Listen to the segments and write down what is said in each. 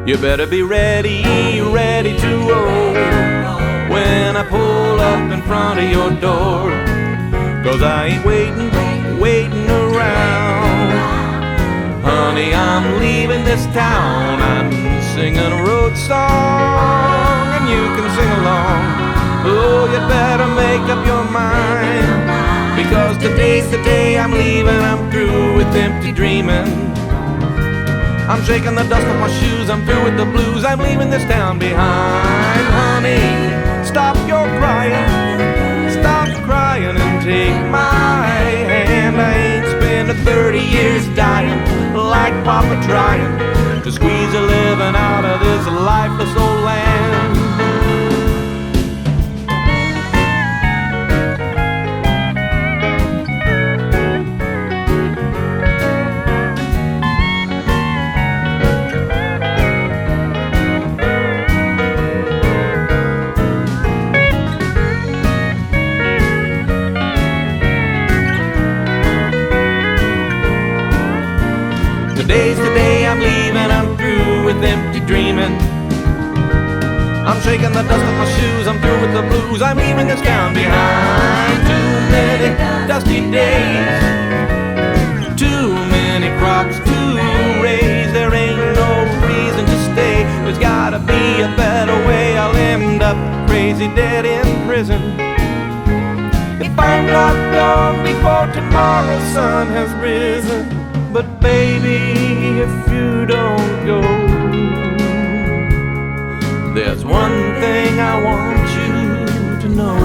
You better be ready, ready to roll when I pull up in front of your door. 'Cause I ain't waiting around. Honey, I'm leaving this town. I'm singing a road song and you can sing along. Oh, you better make up your mind, because today's the day I'm leaving. I'm through with empty dreaming. I'm shaking the dust off my shoes. I'm through with the blues. I'm leaving this town behind. Honey, stop your crying. Stop crying and take my hand. I ain't spent 30 years dying like Papa trying to squeeze a living out of this lifeless old land. Today's the day I'm leaving. I'm through with empty dreaming. I'm shaking the dust off my shoes. I'm through with the blues. I'm leaving this town behind. Too many dusty days, too many crops to raise. There ain't no reason to stay. There's gotta be a better way. I'll end up crazy dead in prison if I'm not gone before tomorrow's sun has risen. But baby, if you don't go, there's one thing I want you to know.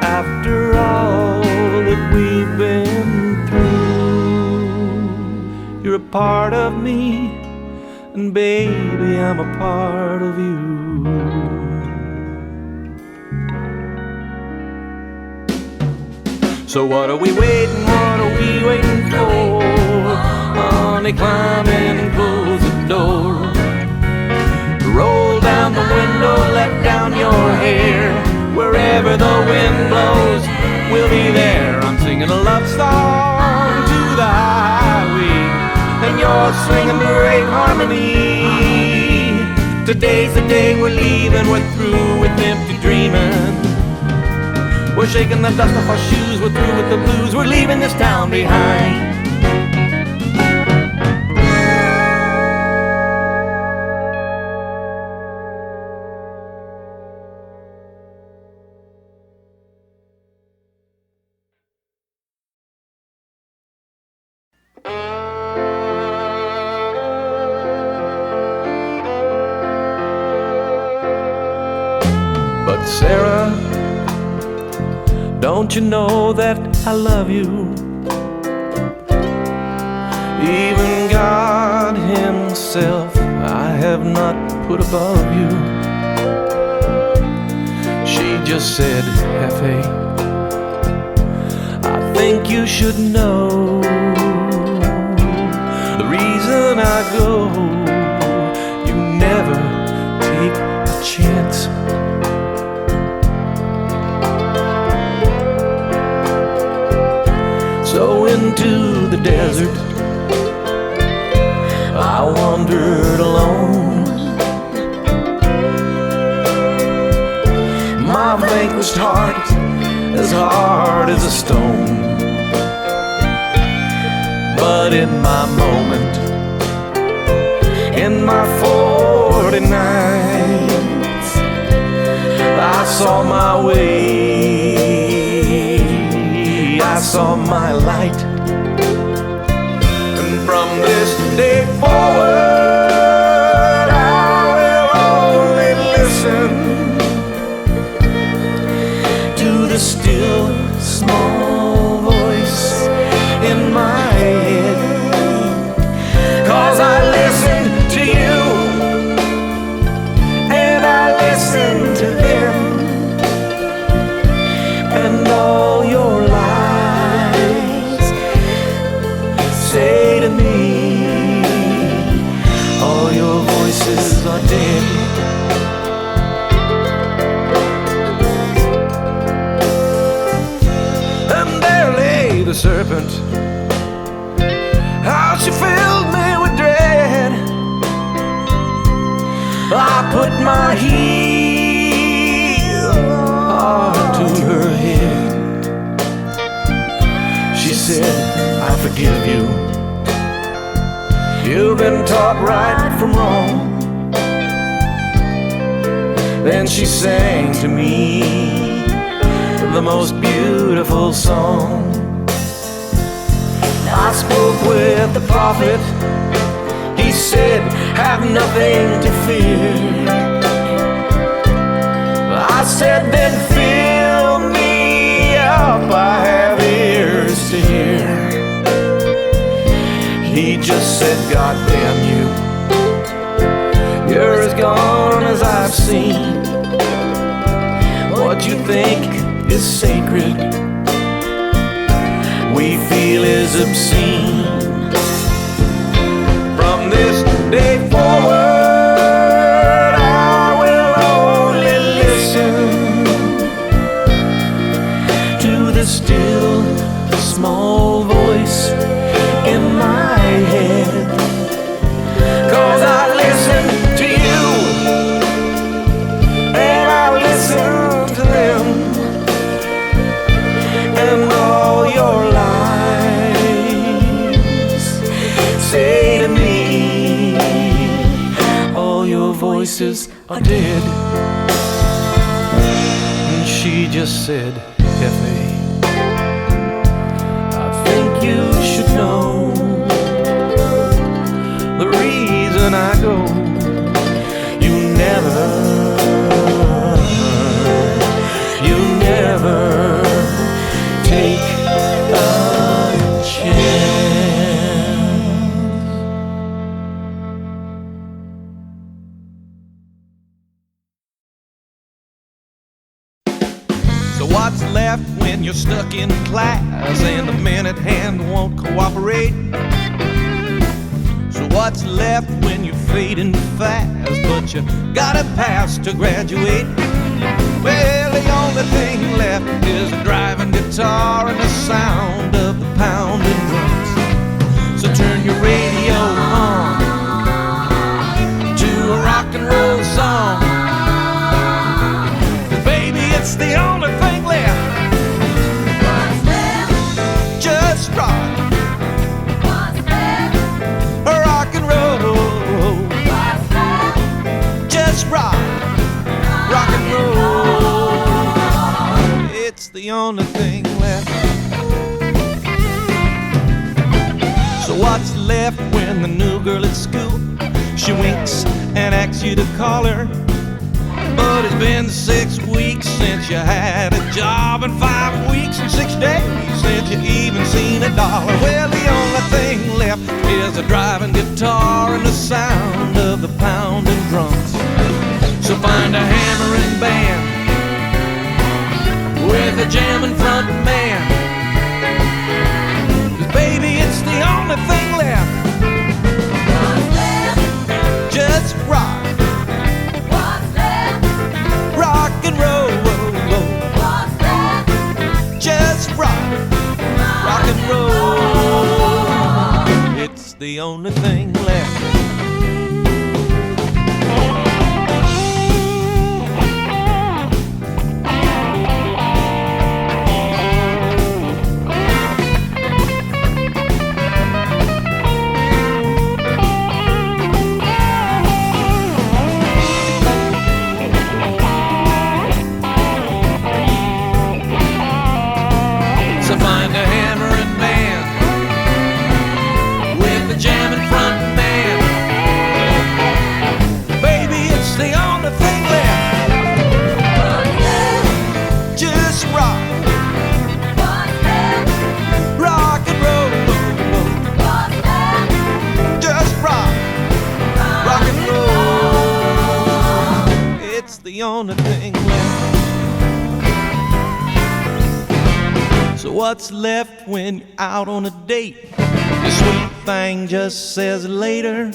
After all that we've been through, you're a part of me, and baby, I'm a part of you. So what are we waiting? What are we waiting for? Honey, climb in and close the door. Roll down the window, let down your hair. Wherever the wind blows, we'll be there. I'm singing a love song to the highway, and you're singing great harmony. Today's the day we're leaving. We're through with empty dreaming. We're shaking the dust off our shoes. We're through with the blues. We're leaving this town behind. But Sarah, don't you know that I love you? Even God himself I have not put above you. She just said, Hefe, I think you should know the reason I go. You never take a chance. So into the desert I wandered alone. My vanquished heart as hard as a stone. But in my moment, in my 49s, I saw my way, I saw my light. And from this day forward, I will only listen to the still small voice in my head. 'Cause I listen to you and I listen to them, and all your lies say to me, all your voices are dead. And there lay the serpent, how she filled me with dread. put my heel to her head. She said, I forgive you. You've been taught right from wrong. Then she sang to me the most beautiful song. I spoke with the prophet. He said, have nothing to fear. I said, then fill me up, I have ears to hear. He just said, God damn you, you're as gone as I've seen. What you think is sacred, we feel is obscene. From this day forward, I will only listen to the still, small voice in my head. 'Cause I listen to you, and I listen to them, and all your lies say to me, all your voices are dead. And she just said, F.A., I think you should know the reason I go. You never take a chance. So what's left when you're stuck in class and the minute hand won't cooperate? So what's left when you're fading fast, but you gotta pass to graduate? Well, the only thing left is a driving guitar and the sound of the pounding drums. So turn your radio on to a rock and roll song. 'Cause baby, it's the only thing left. What's left? Just rock. What's left? Rock and roll. What's left? Just rock. Rock and roll. It's the only thing left. So what's left when the new girl at school, she winks and asks you to call her? But it's been 6 weeks since you had a job, and 5 weeks and 6 days since you even seen a dollar. Well, the only thing left is a driving guitar and the sound of the pounding drums. So find a hammering band with a jamming front man. 'Cause baby, it's the only thing left. What's left? Just rock. What's left? Rock and roll. What's left? Just rock. Rock and roll. It's the only thing left. The only thing left. So what's left when you're out on a date? The sweet thing just says later.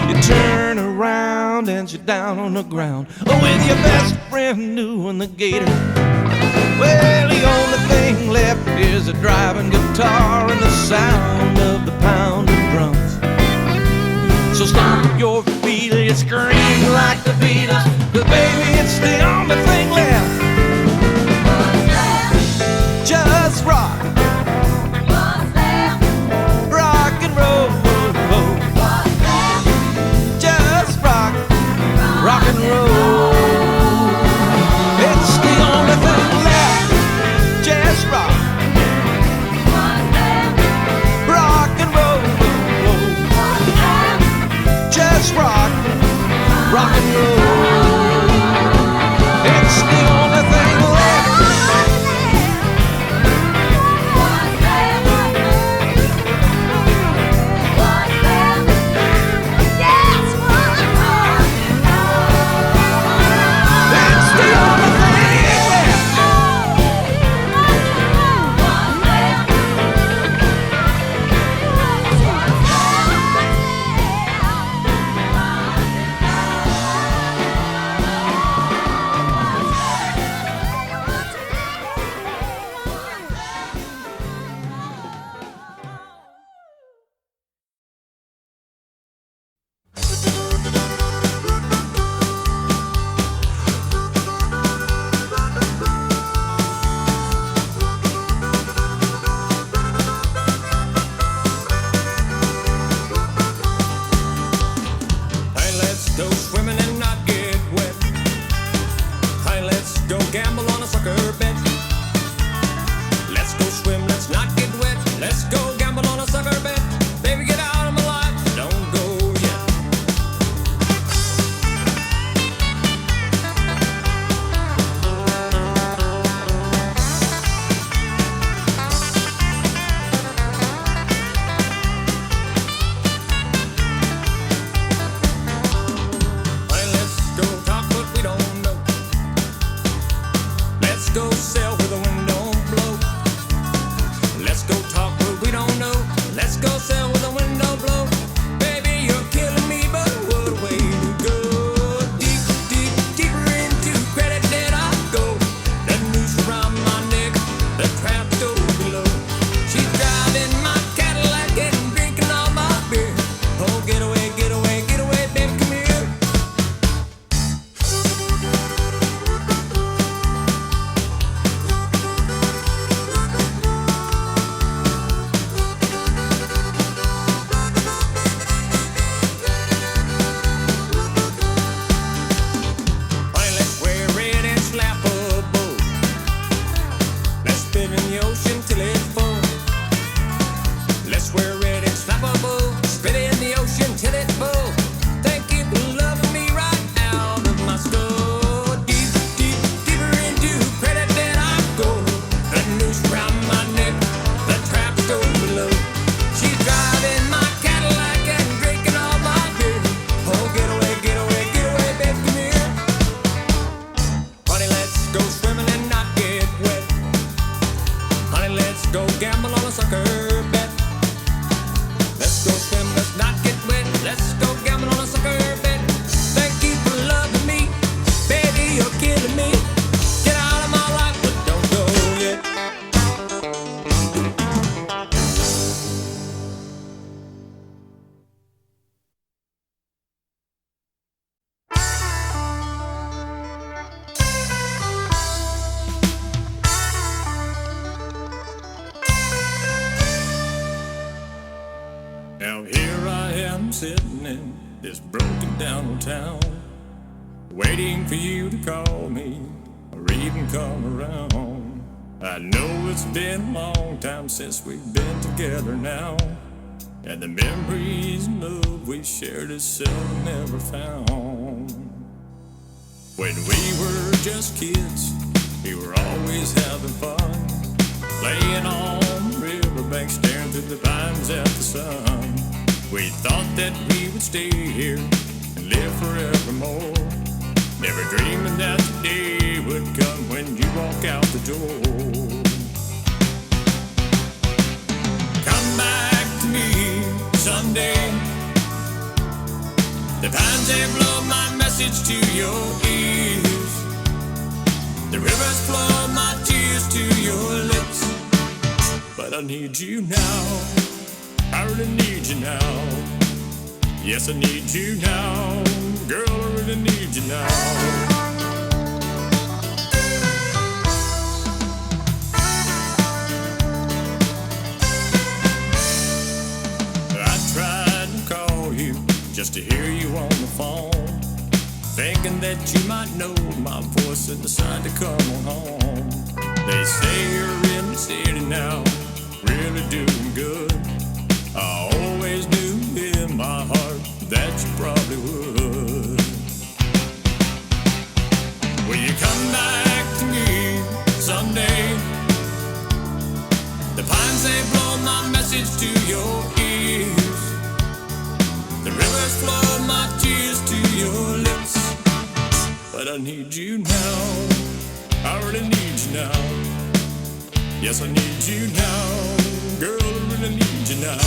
You turn around and you're down on the ground with your best friend doing the gator. Well, the only thing left is a driving guitar and the sound of the pounding drums. So stomp your feet, you scream like the Beatles, 'cause baby, it's the only thing left. Just rock, rock and roll. Just rock, rock and roll. It's the only thing left. Just rock, rock and roll. Just rock, rock and roll. It's the only thing left. Now here I am sitting in this broken down town, waiting for you to call me or even come around. I know it's been a long time since we've been together now, and the memories and love we shared is seldom ever found. When we were just kids, we were always having fun, playing on the riverbank, staring through the vines at the sun. We thought that we would stay here and live forevermore, never dreaming that the day would come when you walk out the door. Come back to me someday. The pines, they blow my message to your ears. The rivers flow my tears to your lips. But I need you now, I really need you now. Yes, I need you now. girl, I really need you now. I tried to call you just to hear you on the phone, thinking that you might know my voice and decide to come on home. They say you're in the city now, really doing good. I always knew in my heart that you probably would. Will you come back to me someday? The pines, they blow my message to your ears. The rivers flow my tears to your lips. But I need you now, I really need you now. Yes, I need you now, girl, I really need you now.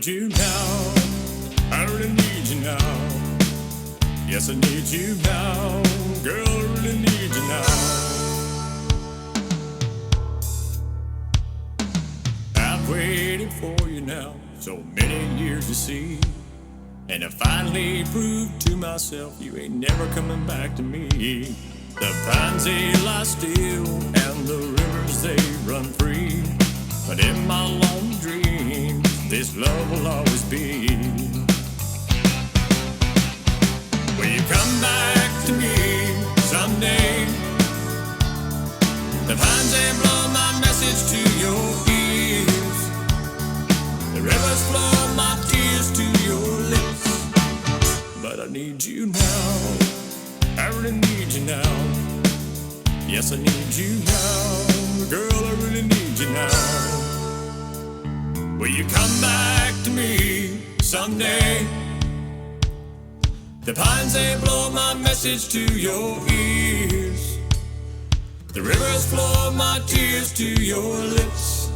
You now, I really need you now. Yes, I need you now, girl, I really need you now. I've waited for you now so many years to see, and I finally proved to myself you ain't never coming back to me. The pines, they lie still and the rivers, they run free, but in my long dreams this love will always be. Will you come back to me someday? The pines, they blow my message to your ears. The rivers flow my tears to your lips. But I need you now, I really need you now. Yes, I need you now, girl, I really need you now. Will you come back to me someday? The pines, they blow my message to your ears. The rivers flow my tears to your lips.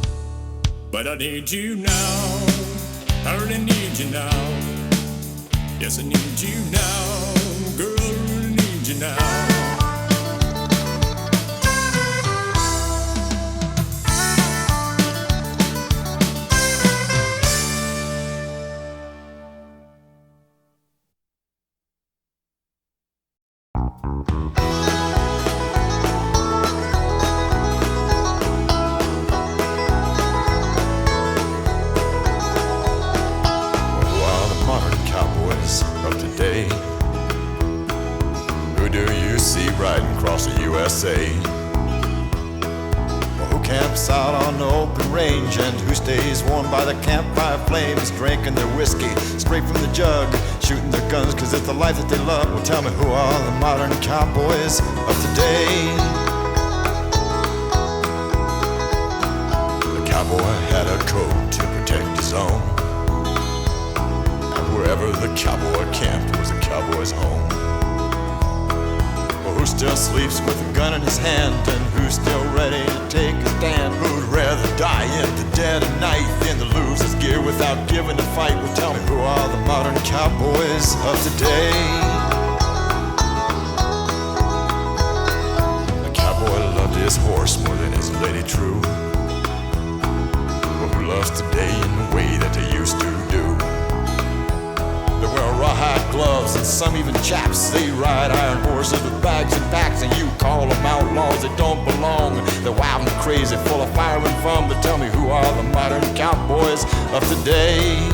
But I need you now, I really need you now. Yes, I need you now, girl, I really need you now. Who camps out on the open range and who stays warm by the campfire flames, drinking their whiskey straight from the jug, shooting their guns cause it's the life that they love. Well, tell me, who are the modern cowboys of today? The cowboy had a code to protect his own, and wherever the cowboy camped was a cowboy's home. Who still sleeps with a gun in his hand, and who's still ready to take a stand? Who'd rather die in the dead of night than to lose his gear without giving a fight? Well, tell me, who are the modern cowboys of today? The cowboy loved his horse more than his lady true, but who loves today in the way that they used to do? They wear rawhide gloves and some even chaps. They ride iron horses with bags and packs, and you call them outlaws that don't belong. They're wild and crazy, full of fire and fun. But tell me, who are the modern cowboys of today?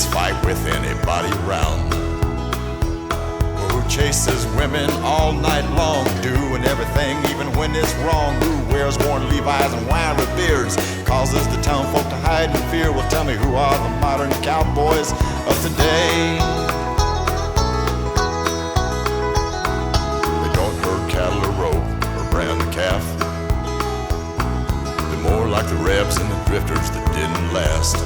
fist fight with anybody around. Who chases women all night long, doing everything even when it's wrong. Who wears worn Levi's and wiry beards, causes the town folk to hide in fear. Well, tell me, who are the modern cowboys of today? They don't herd cattle or rope or brand the calf. They're more like the rebs and the drifters that didn't last.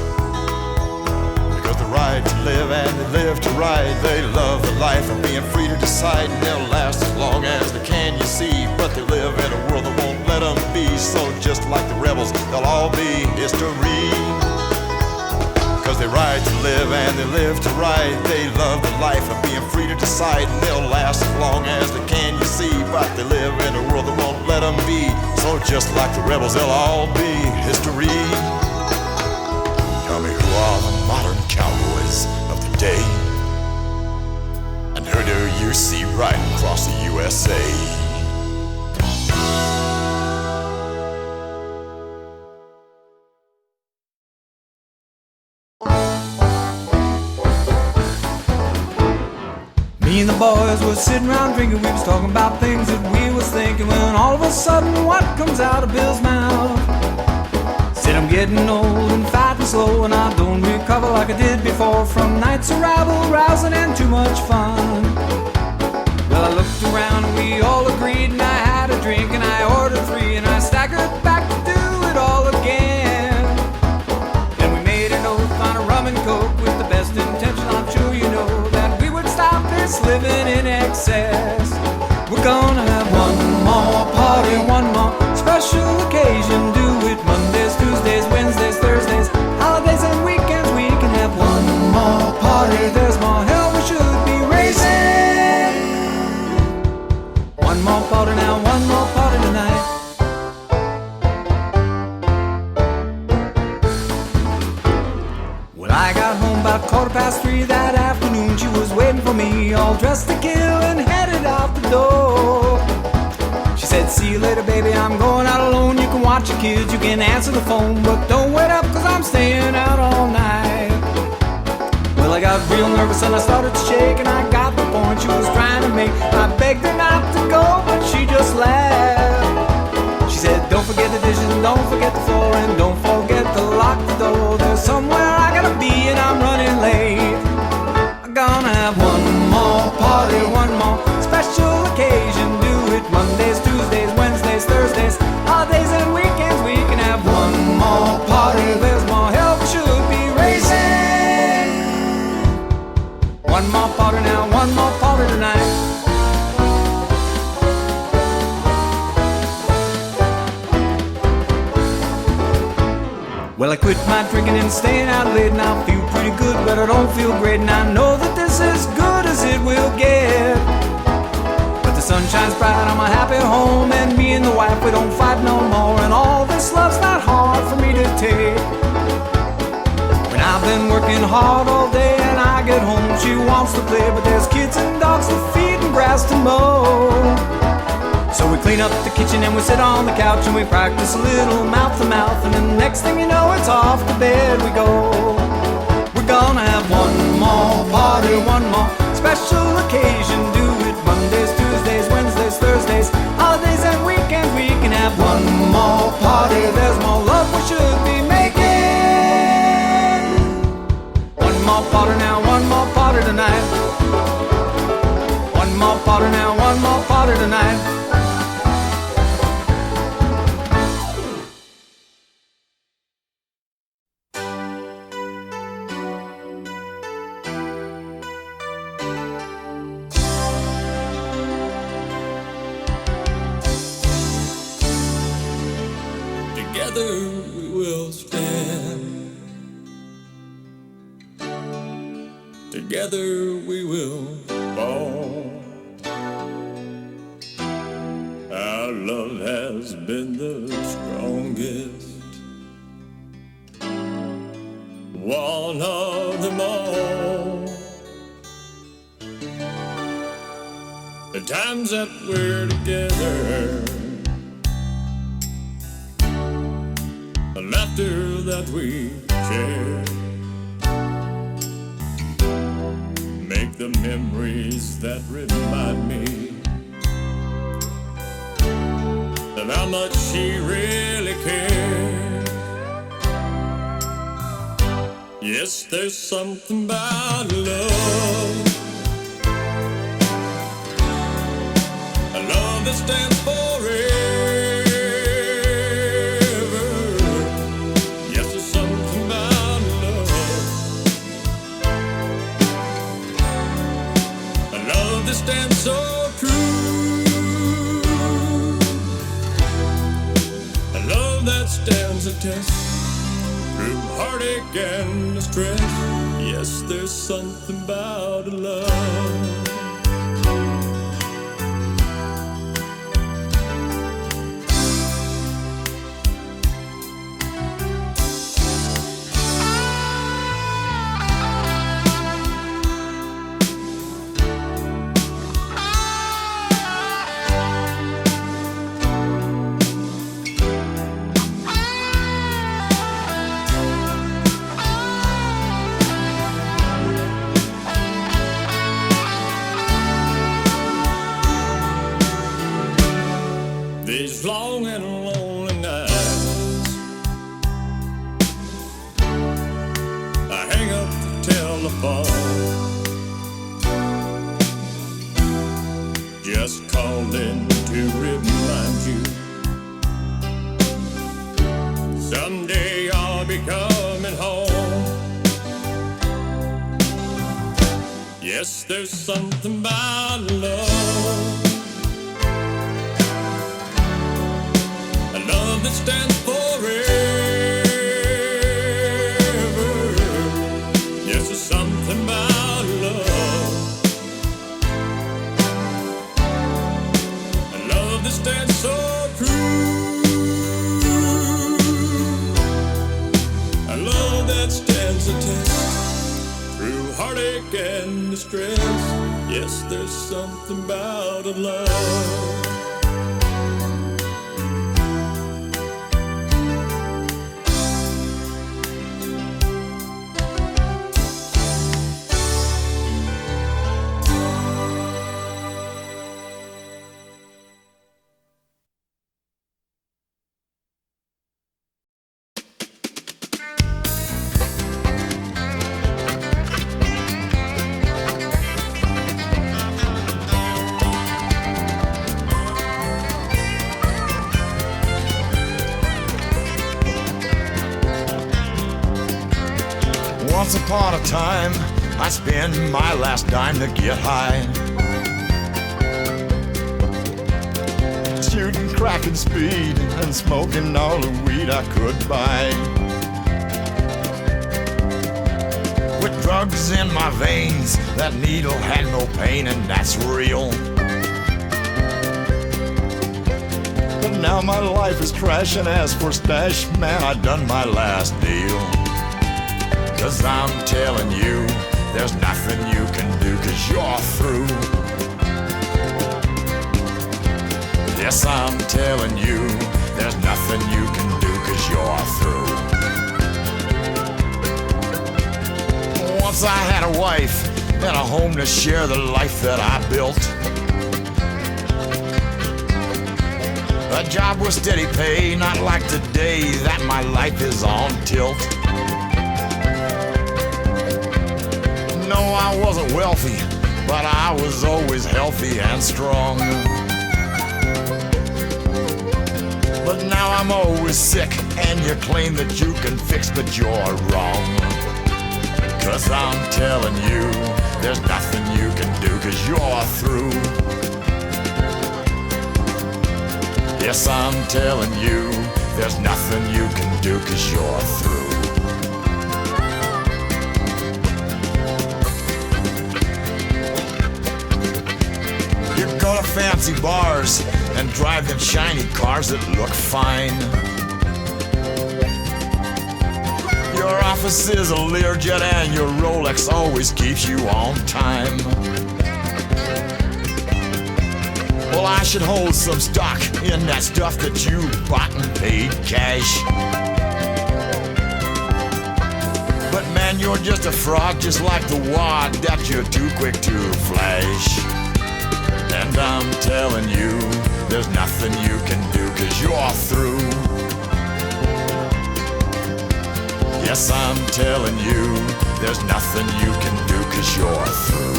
Because they ride to live and they live to ride. They love the life of being free to decide, and they'll last as long as they can, you see. But they live in a world that won't let them be. So just like the rebels, they'll all be history. Because they ride to live and they live to ride. They love the life of being free to decide, and they'll last as long as they can, you see. But they live in a world that won't let them be. So just like the rebels, they'll all be history. Tell me, who are the modern cowboys of the day? And who do you see riding across the USA? Me and the boys were sitting around drinking. We was talking about things that we was thinking, when all of a sudden, what comes out of Bill's mouth? Said, I'm getting old and fat and slow, and I don't recover like I did before from nights of rabble, rousing and too much fun. Well, I looked around and we all agreed, and I had a drink and I ordered 3, and I staggered back to do it all again. And we made an oath on a rum and coke with the best intention, I'm sure you know, that we would stop this living in excess. We're gonna have one more party, one more special occasion. Do it Mondays, Tuesdays, Wednesdays, Thursdays, holidays and weekends. We can have one more party. There's more hell we should be raising. One more party now, one more party tonight. Well, I got home about 3:15 that afternoon. She was waiting for me, all dressed to kill, and headed out the door. She said, see you later, baby, I'm going out alone. You can watch your kids, you can answer the phone, but don't wait up, cause I'm staying out all night. Well, I got real nervous and I started to shake, and I got the point she was trying to make. I begged her not to go, but she just laughed. She said, don't forget the dishes and don't forget the floor, and don't forget to lock the door. There's somewhere I gotta be and I'm running late. I'm gonna have one more party, one more special occasion. Do it Mondays, Tuesdays, Wednesdays, Thursdays, holidays and weekends. We can have one more party. There's more hell we should be raising. One more party now, one more party tonight. Well, I quit my drinking and staying out late, and I feel pretty good, but I don't feel great, and I know that this is as good as it will get. But the sun shines bright, I'm a happy home, and me and the wife, we don't fight no more, and all this love's not hard for me to take. When I've been working hard all day and I get home, she wants to play, but there's kids and dogs to feed and grass to mow. So we clean up the kitchen and we sit on the couch and we practice a little mouth to mouth, and then the next thing you know, it's off to bed we go. We're gonna have one more party, one more special occasion. Do it Mondays, Tuesdays, Wednesdays, Thursdays, holidays and weekends. We can have one more party. There's more love we should be making. One more party now, one more party tonight. One more party now, one more party tonight. Together we will stand. Together we will fall. Our love has been the strongest, one of them all. The times that we're together, the laughter that we share, the memories that remind me of how much she really cared. Yes, there's something about love, a love that stands forever. Yes, there's something about love, a love that stands so true, a love that stands the test through heartache and distress. Yes, there's something about love. These long and lonely nights, I hang up the telephone, just calling to remind you someday I'll be coming home. Yes, there's something about love, love that stands forever. Yes, there's something about love, a love that stands so true, a love that stands the test through heartache and distress. Yes, there's something about a love. Once upon a time, I spent my last dime to get high, shooting crack and speed and smoking all the weed I could buy. With drugs in my veins, that needle had no pain, and that's real. But now my life is trash, and as for stash, man, I done my last deal. 'Cause I'm telling you, there's nothing you can do, 'cause you're through. Yes, I'm telling you, there's nothing you can do, 'cause you're through. Once I had a wife and a home to share the life that I built. A job with steady pay, not like today that my life is on tilt. No, I wasn't wealthy, but I was always healthy and strong. But now I'm always sick, and you claim that you can fix, but you're wrong. 'Cause I'm telling you, there's nothing you can do, 'cause you're through. Yes, I'm telling you, there's nothing you can do, 'cause you're through. Go to fancy bars and drive them shiny cars that look fine. Your office is a Learjet and your Rolex always keeps you on time. Well, I should hold some stock in that stuff that you bought and paid cash. But man, man, you're just a fraud, just like the wad that you're too quick to flash. And I'm telling you, there's nothing you can do, 'cause you're through. Yes, I'm telling you, there's nothing you can do, 'cause you're through.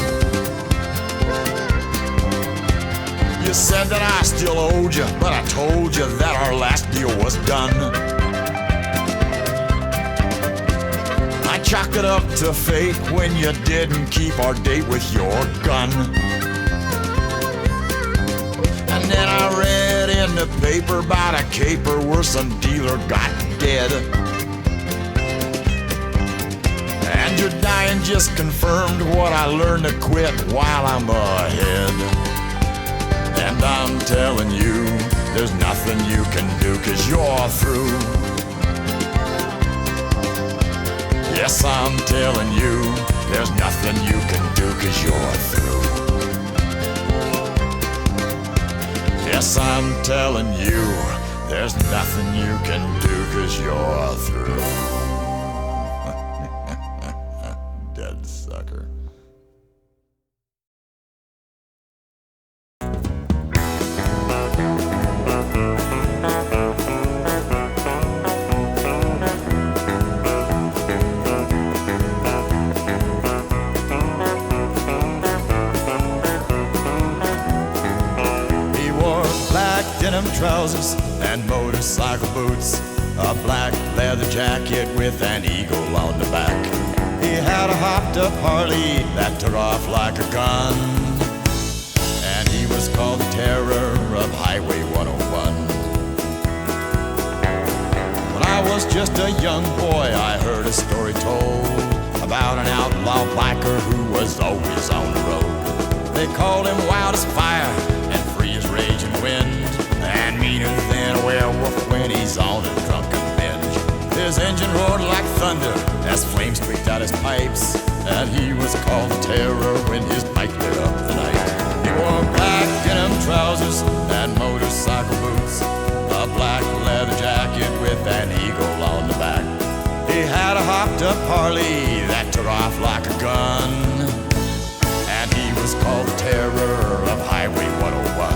You said that I still owed you, but I told you that our last deal was done. I chalked it up to fate when you didn't keep our date with your gun. And then I read in the paper about a caper where some dealer got dead. And your dying just confirmed what I learned to quit while I'm ahead. And I'm telling you, there's nothing you can do, 'cause you're through. Yes, I'm telling you, there's nothing you can do, 'cause you're through. Yes, I'm telling you, there's nothing you can do, 'cause you're through. Dead sucker. Denim trousers and motorcycle boots, a black leather jacket with an eagle on the back. He had a hopped-up Harley that took off like a gun, and he was called the terror of Highway 101. When I was just a young boy, I heard a story told about an outlaw biker who was always on the road. They called him wild as fire and free as raging wind, and meaner than a werewolf when he's on a drunken binge. His engine roared like thunder as flames streaked out his pipes, and he was called the terror when his bike lit up the night. He wore black denim trousers and motorcycle boots, a black leather jacket with an eagle on the back. He had a hopped-up Harley that took off like a gun, and he was called the terror of Highway 101.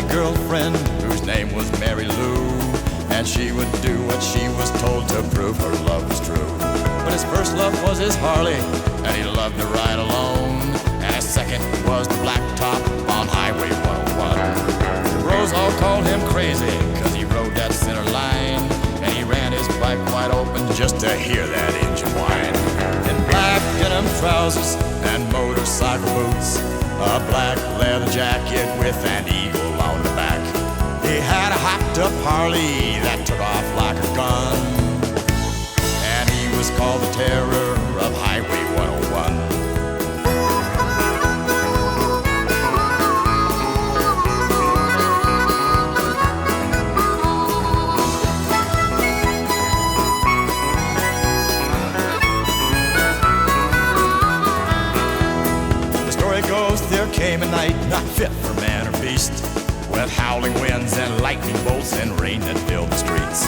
Girlfriend whose name was Mary Lou, and she would do what she was told to prove her love was true. But his first love was his Harley, and he loved to ride alone, and his second was the blacktop on Highway 101. The bros all called him crazy, 'cause he rode that center line, and he ran his bike wide open just to hear that engine whine. In black denim trousers and motorcycle boots, a black leather jacket with an eagle on the back. He had a hopped-up Harley that took off like a gun, and he was called the terror of Highway 101. The story goes there came a night not fit for man or beast, with howling winds and lightning bolts and rain that filled the streets.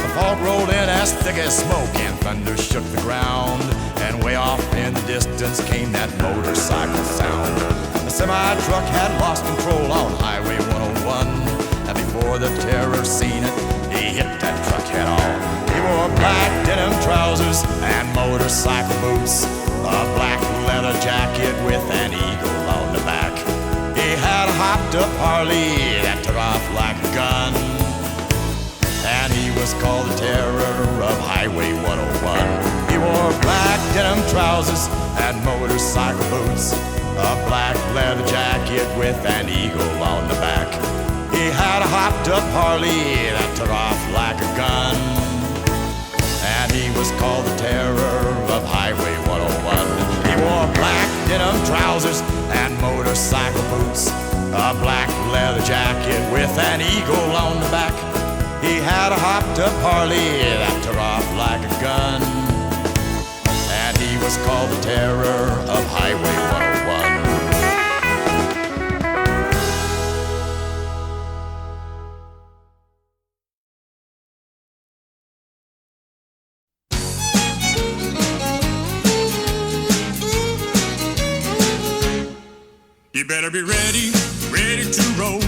The fog rolled in as thick as smoke and thunder shook the ground, and way off in the distance came that motorcycle sound. The semi-truck had lost control on Highway 101, and before the terror seen it, he hit that truck head on. He wore black denim trousers and motorcycle boots, a black leather jacket with an eagle on the back. He had a hopped-up Harley that took off like a gun, and he was called the terror of Highway 101. He wore black denim trousers and motorcycle boots, a black leather jacket with an eagle on the back. He had a hopped-up Harley that took off like a gun, and he was called the terror of Highway 101. He wore black denim trousers and motorcycle boots, a black leather jacket with an eagle on the back. He had a hopped-up Harley that took off like a gun, you better be ready, ready to roll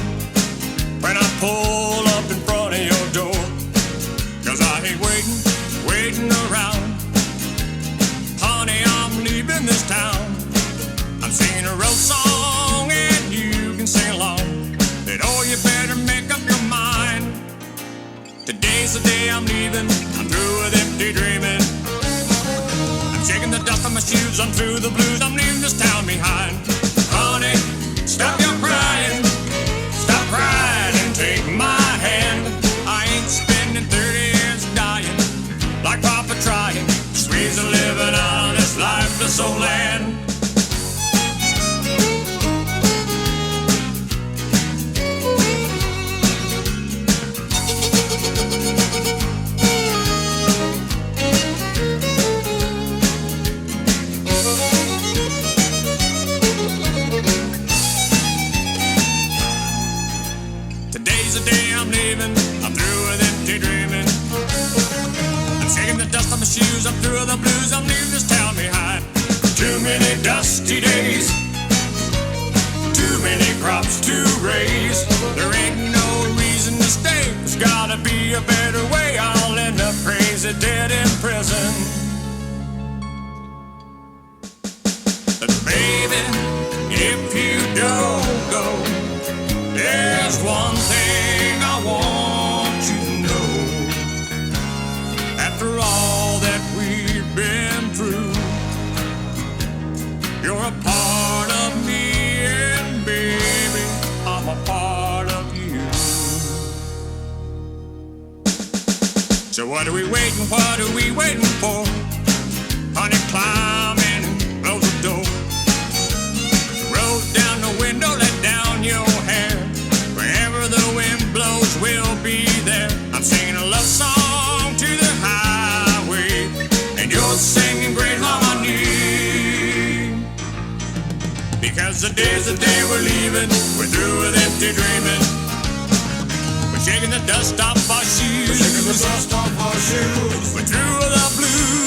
when I pull up in front of your door. 'Cause I ain't waiting around. Honey, I'm leaving this town. I'm singing a road song and you can sing along. Then oh, you better make up your mind. Today's the day I'm leaving. I'm through with empty dreaming. I'm shaking the dust from my shoes. I'm through the blues. I'm leaving this town behind. Honey, stop your crying. Stop crying and take my hand. I ain't spending 30 years dying like Papa trying to squeeze a living out of this lifeless old land. Today's the day I'm leaving. I'm through with empty dreaming. I'm shaking the dust on my shoes. I'm through the blues. I'm leaving this town behind. Too many dusty days. Too many crops to raise. There ain't no reason to stay. There's gotta be a better way. I'll end up crazy, dead in prison. But baby, if you don't go, there's one thing I want you to know. After all that we've been through, you're a part of me, and baby, I'm a part of you. So what are we waiting for? Honey, climb in and close the door. Roll down the window, let down your hair. Wherever the wind blows, we'll be there. I'm singing a love song to the highway, and you're singing Great Harmony. Because the day's the day we're leaving. We're through with empty dreaming. We're shaking the dust off our shoes. We're shaking the dust off our shoes. We're through with the blues.